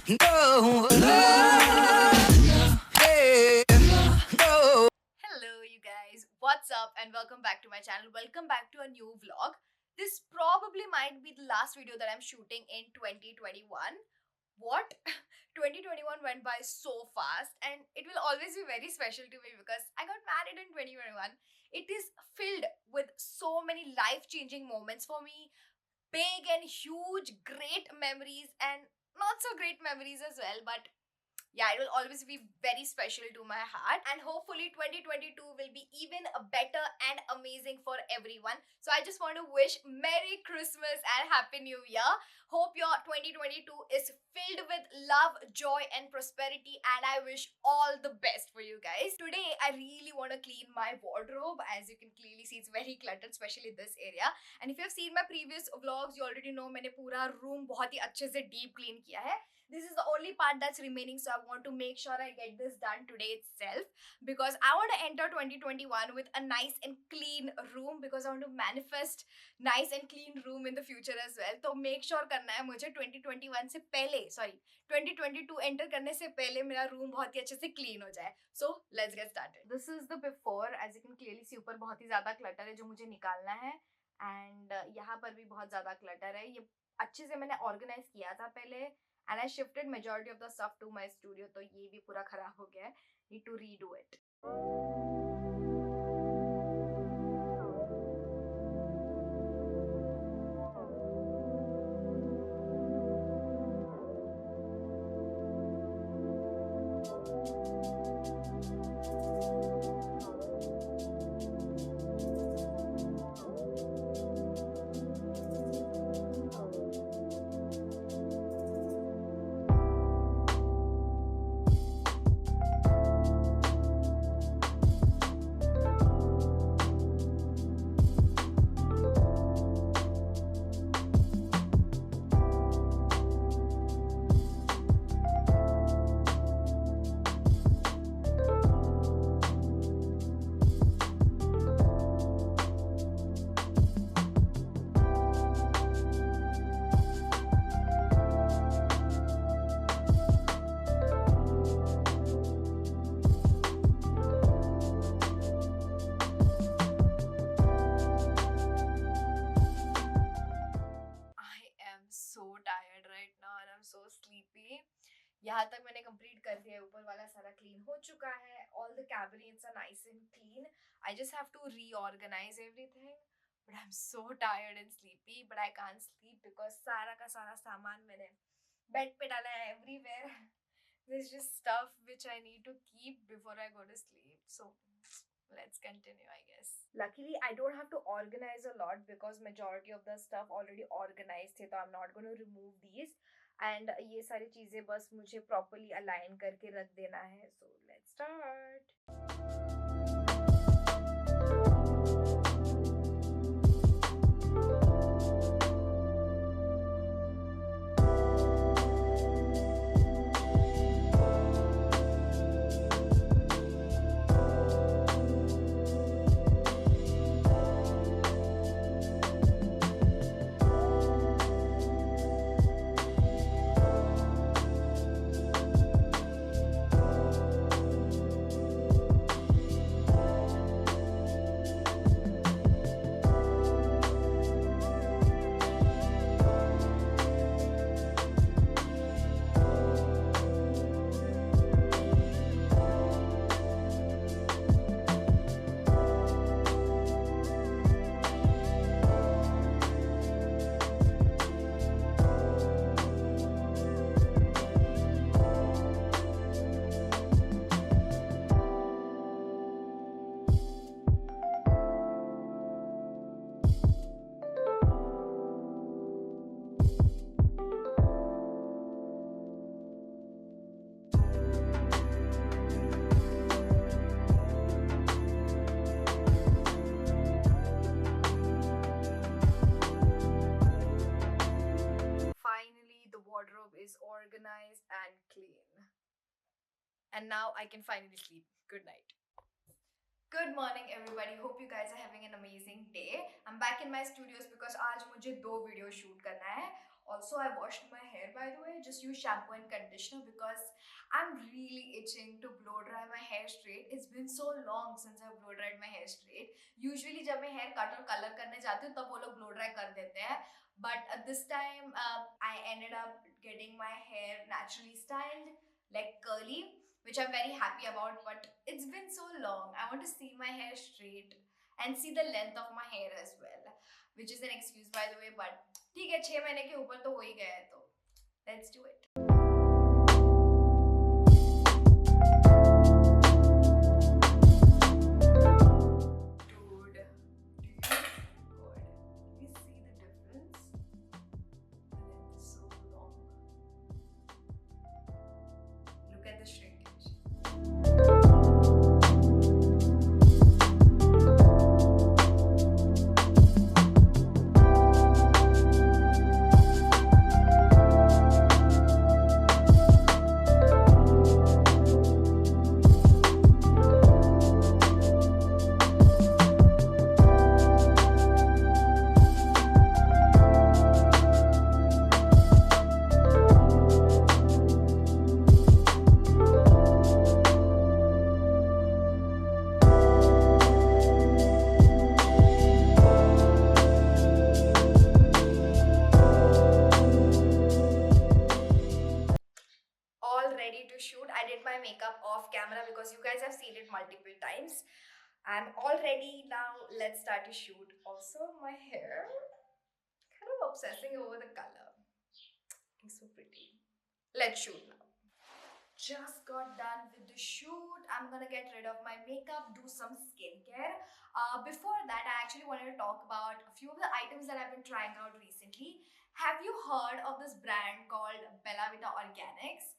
No, hey, no. Hello, you guys. What's up? And welcome back to my channel. Welcome back to a new vlog. This probably might be the last video that I'm shooting in 2021. What? 2021 went by so fast, and it will always be very special to me because I got married in 2021. It is filled with so many life changing moments for me, big and huge, great memories, and not so great memories as well. But yeah, it will always be very special to my heart, and hopefully 2022 will be even better and amazing for everyone. So I just want to wish Merry Christmas and Happy New Year. Hope your 2022 is filled with love, joy and prosperity, and I wish all the best for you guys. Today I really want to clean my wardrobe. As you can clearly see, it's very cluttered, especially this area. And if you have seen my previous vlogs, you already know मैंने पूरा room बहुत ही अच्छे से deep clean किया है. This is the only part that's remaining, so I want to make sure I get this done today itself, because I want to enter 2021 with a nice and clean room, because I want to manifest nice and clean room in the future as well. So make sure करना है मुझे 2021 से पहले, sorry, 2022 enter करने से पहले मेरा room बहुत ही अच्छे से clean हो जाए. So let's get started. This is the before. As you can clearly see, ऊपर बहुत ही ज़्यादा clutter है जो मुझे निकालना है, and यहाँ पर भी बहुत ज़्यादा clutter है. ये अच्छे से मैंने organize किया था पहले, and I shifted majority of the stuff to my studio, तो ये भी पूरा खराब हो गया है. Need to redo it. So tired right now and I'm so sleepy. यहाँ तक मैंने कंप्लीट कर दिया है, ऊपर वाला सारा क्लीन हो चुका है. All the cabinets are nice and clean. I just have to reorganize everything. But I'm so tired and sleepy. But I can't sleep because सारा का सारा सामान मैंने बेड पे डाला है everywhere. There's just stuff which I need to keep before I go to sleep. So let's continue, I guess. Luckily, I don't have to organize a lot because majority of the stuff already organized है, तो I'm not going to remove these. And ये सारी चीजें बस मुझे properly align करके रख देना है. So let's start. Is organized and clean. And now I can finally sleep. Good night. Good morning everybody. Hope you guys are having an amazing day. I'm back in my studios because आज मुझे 2 video shoot करना है. Also, I washed my hair, by the way. Just use shampoo and conditioner because I'm really itching to blow dry my hair straight. It's been so long since I blow dried my hair straight. Usually जब मैं hair cut और color करने जाती हूँ तब वो लोग blow dry कर देते हैं. But this time I ended up getting my hair naturally styled, like curly, which I'm very happy about. But it's been so long. I want to see my hair straight and see the length of my hair as well, which is an excuse, by the way. But ठीक है, 6 महीने के ऊपर तो हो ही गया है, तो let's do it. Dude, do you, God, do you see the difference? The length is so long. Look at the shrinkage. All ready to shoot. I did my makeup off camera because you guys have seen it multiple times. I'm all ready now. Let's start to shoot. Also, my hair, kind of obsessing over the color. It's so pretty. Let's shoot now. Just got done with the shoot. I'm gonna get rid of my makeup, do some skincare. Before that, I actually wanted to talk about a few of the items that I've been trying out recently. Have you heard of this brand called Bellavita Organics?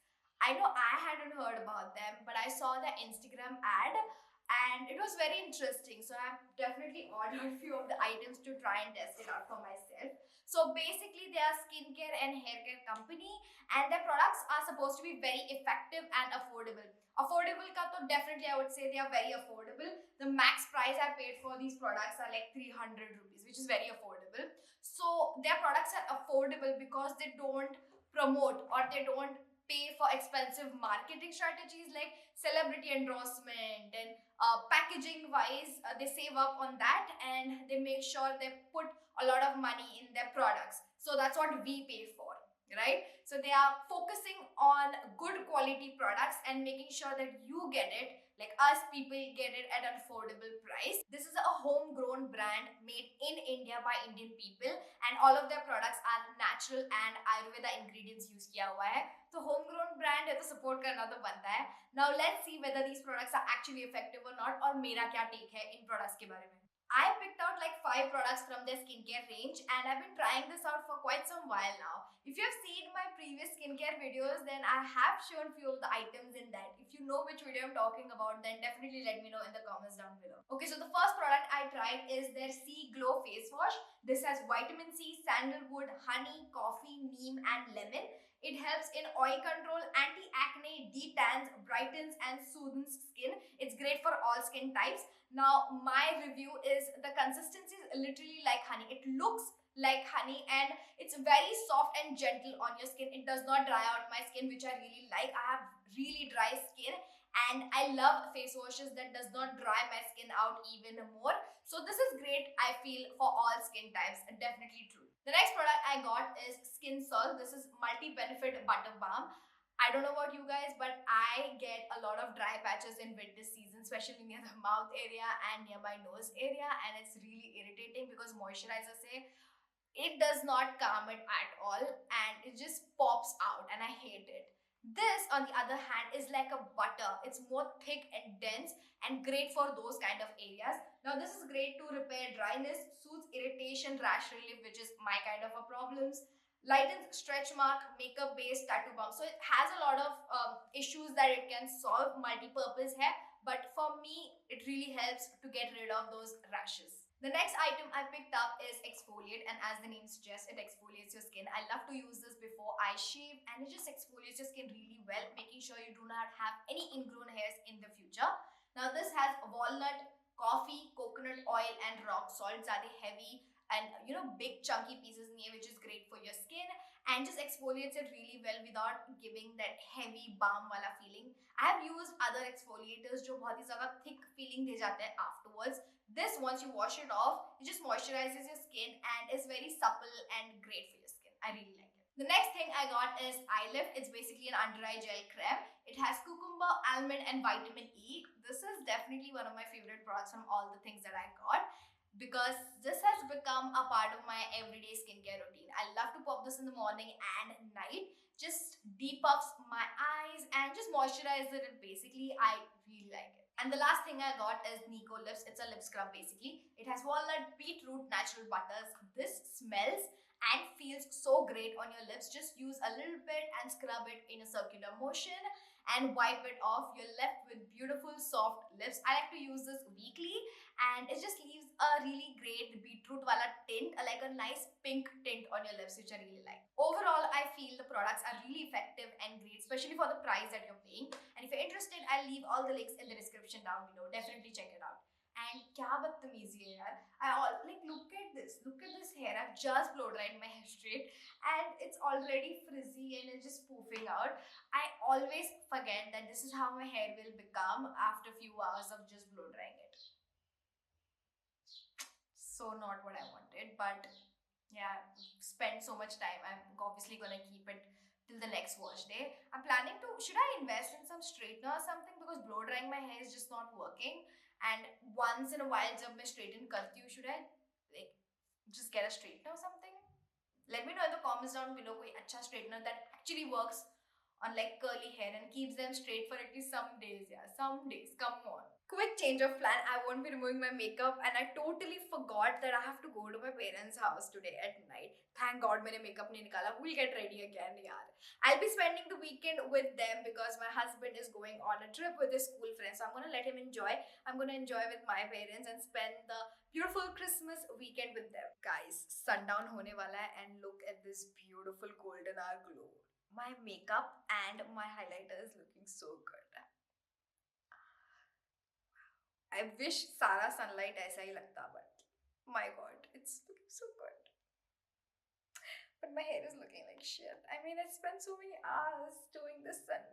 I know I hadn't heard about them, but I saw the Instagram ad and it was very interesting. So I've definitely ordered a few of the items to try and test it out for myself. So basically, they are skincare and hair care company, and their products are supposed to be very effective and affordable. Affordable ka to definitely I would say they are very affordable. The max price I paid for these products are like 300 rupees, which is very affordable. So their products are affordable because they don't promote or they don't pay for expensive marketing strategies like celebrity endorsement and packaging wise. They save up on that and they make sure they put a lot of money in their products. So that's what we pay for, right? So they are focusing on good quality products and making sure that you get it, like us people get it at an affordable price. This is a homegrown brand made in India by Indian people, and all of their products are natural and Ayurveda ingredients use किया हुआ है. तो homegrown brand है तो support करना तो बनता है. Now let's see whether these products are actually effective or not, और मेरा क्या take है इन products के बारे में. I picked out like 5 products from their skincare range and I've been trying this out for quite some while now. If you have seen my previous skincare videos, then I have shown few of the items in that. If you know which video I'm talking about, then definitely let me know in the comments down below. Okay, so the first product I tried is their Sea Glow Face Wash. This has vitamin C, sandalwood, honey, coffee, neem and lemon. It helps in oil control, anti-acne, detans, brightens and soothes skin. It's great for all skin types. Now, my review is the consistency is literally like honey. It looks like honey and it's very soft and gentle on your skin. It does not dry out my skin, which I really like. I have really dry skin and I love face washes that does not dry my skin out even more. So this is great, I feel, for all skin types. Definitely true. The next product I got is Skin Salt. This is multi-benefit butter balm. I don't know about you guys, but I get a lot of dry patches in winter season, especially near the mouth area and near my nose area, and it's really irritating because moisturizer say it does not calm it at all and it just pops out and I hate it. This, on the other hand, is like a butter. It's more thick and dense and great for those kind of areas. Now, this is great to repair dryness, soothes irritation, rash relief, which is my kind of a problems, lightens stretch mark, makeup based tattoo balm. So it has a lot of issues that it can solve, multi-purpose hair, but for me, it really helps to get rid of those rashes. The next item I picked up is exfoliate, and as the name suggests, it exfoliates your skin. I love to use this before I shave and it just exfoliates your skin really well, making sure you do not have any ingrown hairs in the future. Now this has walnut, coffee, coconut oil and rock salt. Zyada heavy and big chunky pieces nahi hai, which is great for your skin and just exfoliates it really well without giving that heavy balm wala feeling. I have used other exfoliators जो बहुत ही ज़्यादा thick feeling दे जाते हैं afterwards. This, once you wash it off, it just moisturizes your skin and is very supple and great for your skin. I really like it. The next thing I got is Eye Lift. It's basically an under eye gel creme. It has cucumber, almond and vitamin E. This is definitely one of my favorite products from all the things that I got, because this has become a part of my everyday skincare routine. I love to pop this in the morning and night. Just depuffs my eyes and just moisturizes it. Basically, I really like it. And the last thing I got is Nico Lips. It's a lip scrub basically. It has walnut, beetroot, natural butters. This smells and feels so great on your lips. Just use a little bit and scrub it in a circular motion and wipe it off. You're left with beautiful soft lips. I like to use this weekly and it just leaves a really great beetroot wala tint, like a nice pink tint on your lips, which I really like. Overall, I feel the products are really effective and great, especially for the price that you're paying. And if you're interested, I'll leave all the links in the description down below. Definitely check it out. And क्या बदतमीजी है यार. Look at this hair. I've just blow dried my hair straight and it's already frizzy and it's just poofing out. I always forget that this is how my hair will become after a few hours of just blow drying it. So not what I wanted, but yeah, spent so much time. I'm obviously gonna keep it till the next wash day. I'm planning to, should I invest in some straightener or something, because blow drying my hair is just not working. And once in a while जब मैं straighten करती हूँ, should I like just get a straightener or something? Let me know in the comments down below कोई अच्छा straightener that actually works on like curly hair and keeps them straight for at least some days. Yeah, some days, come on. Quick change of plan. I won't be removing my makeup and I totally forgot that I have to go to my parents' house today at night. Thank God मैंने makeup नहीं निकाला. We'll get ready again यार. I'll be spending the weekend with them because my husband is going on a trip with his school friends. So I'm gonna let him enjoy. I'm gonna enjoy with my parents and spend the beautiful Christmas weekend with them. Guys, sundown होने वाला है and look at this beautiful golden hour glow. My makeup and my highlighter is looking so good. I wish सारा sunlight ऐसा ही लगता, but my God, it's looking so good. But my hair is looking like shit. I mean, I spent so many hours doing this and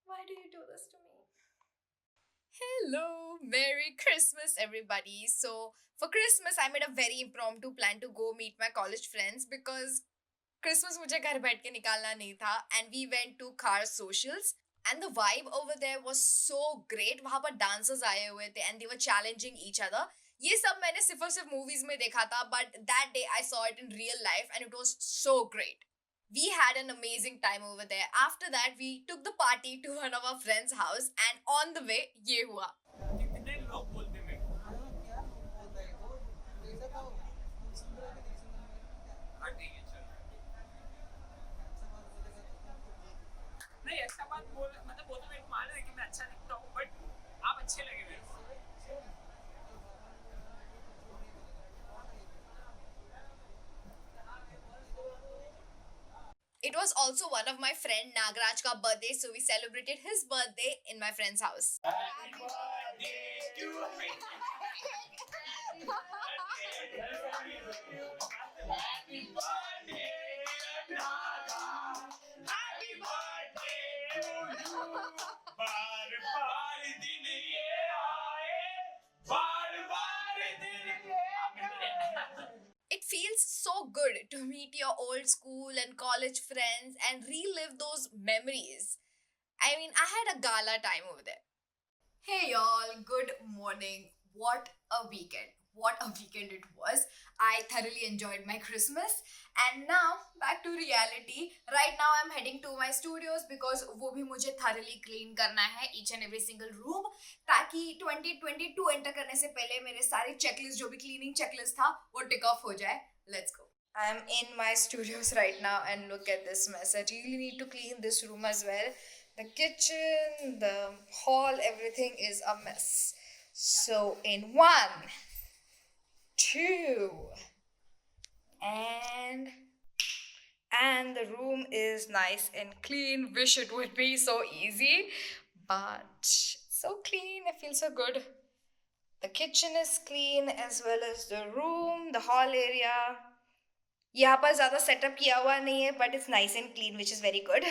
why do you do this to me? Hello, Merry Christmas everybody. So for Christmas, I made a very impromptu plan to go meet my college friends because Christmas मुझे घर बैठ के निकालना नहीं था and we went to car socials. And the vibe over there was so great. वहाँ पर dancers आए हुए थे and they were challenging each other. ये सब मैंने सिर्फ और सिर्फ movies में देखा था, but that day I saw it in real life and it was so great. We had an amazing time over there. After that, we took the party to one of our friends' house and on the way, ये हुआ. कितने लोग बोलते मेरे को हाँ ठीक है चल नहीं ऐसा बात बोल मतलब वो तो मेरे को मालूम है कि मैं अच्छा दिखता हूँ बट आप अच्छे लगे मेरे को It was also one of my friend Nagraj ka birthday, so we celebrated his birthday in my friend's house. Happy birthday to me. Happy birthday, Naga. Happy birthday to you. बार बार दिन ये आए, बार बार दिन ये आए. It feels so good to meet your old school and college friends and relive those memories. I mean, I had a gala time over there. Hey y'all, good morning. What a weekend. What a weekend it was. I thoroughly enjoyed my Christmas. And now, back to reality. Right now, I'm heading to my studios because वो भी मुझे thoroughly clean करना है each and every single room, ताकि 2022 enter करने से पहले मेरे सारे checklist जो भी cleaning checklist था वो tick off हो जाए. Let's go. I'm in my studios right now and look at this mess. I really need to clean this room as well. The kitchen, the hall, everything is a mess. So in 1, 2, and the room is nice and clean. Wish it would be so easy, but so clean. I feel so good. The kitchen is clean as well as the room, the hall area. यहाँ पर ज़्यादा setup किया हुआ नहीं है, but it's nice and clean, which is very good.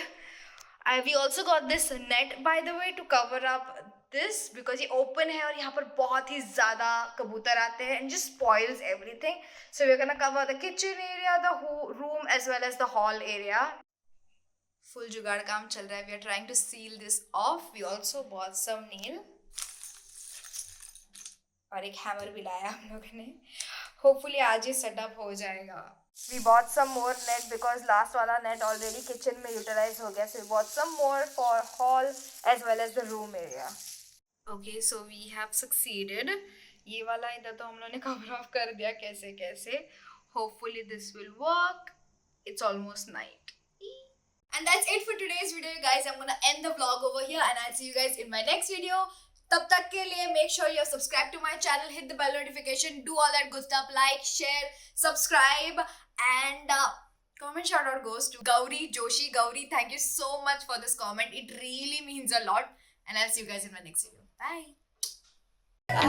We also got this net, by the way, to cover up this because ये open है और यहाँ पर बहुत ही ज़्यादा कबूतर आते हैं and just spoils everything. So we're gonna cover the kitchen area, the room as well as the hall area. Full जुगाड़ काम चल रहा है. We are trying to seal this off. We also bought some nail. और एक hammer भी लाया हम लोगों ने. Hopefully आज ही setup हो जाएगा. We bought some more net because last वाला net already kitchen में utilize हो गया. So we bought some more for hall as well as the room area. Okay, so we have succeeded. ये वाला इधर तो हम लोगों ने cover off कर दिया कैसे कैसे. Hopefully this will work. It's almost night. And that's it for today's video, guys. I'm gonna end the vlog over here and I'll see you guys in my next video. तब तक के लिए make sure you're subscribed to my channel, hit the bell notification, do all that good stuff, like, share, subscribe, and comment shout out goes to Gauri Joshi. Gauri, thank you so much for this comment. It really means a lot, and I'll see you guys in my next video. Bye. I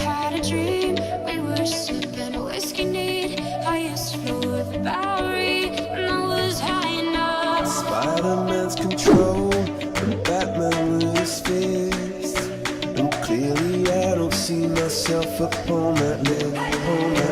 had a dream, we were sipping whiskey neat. I used to float the Bowery when I was high enough. Spider-Man's control and Batman with his fist. And clearly I don't see myself upon that list.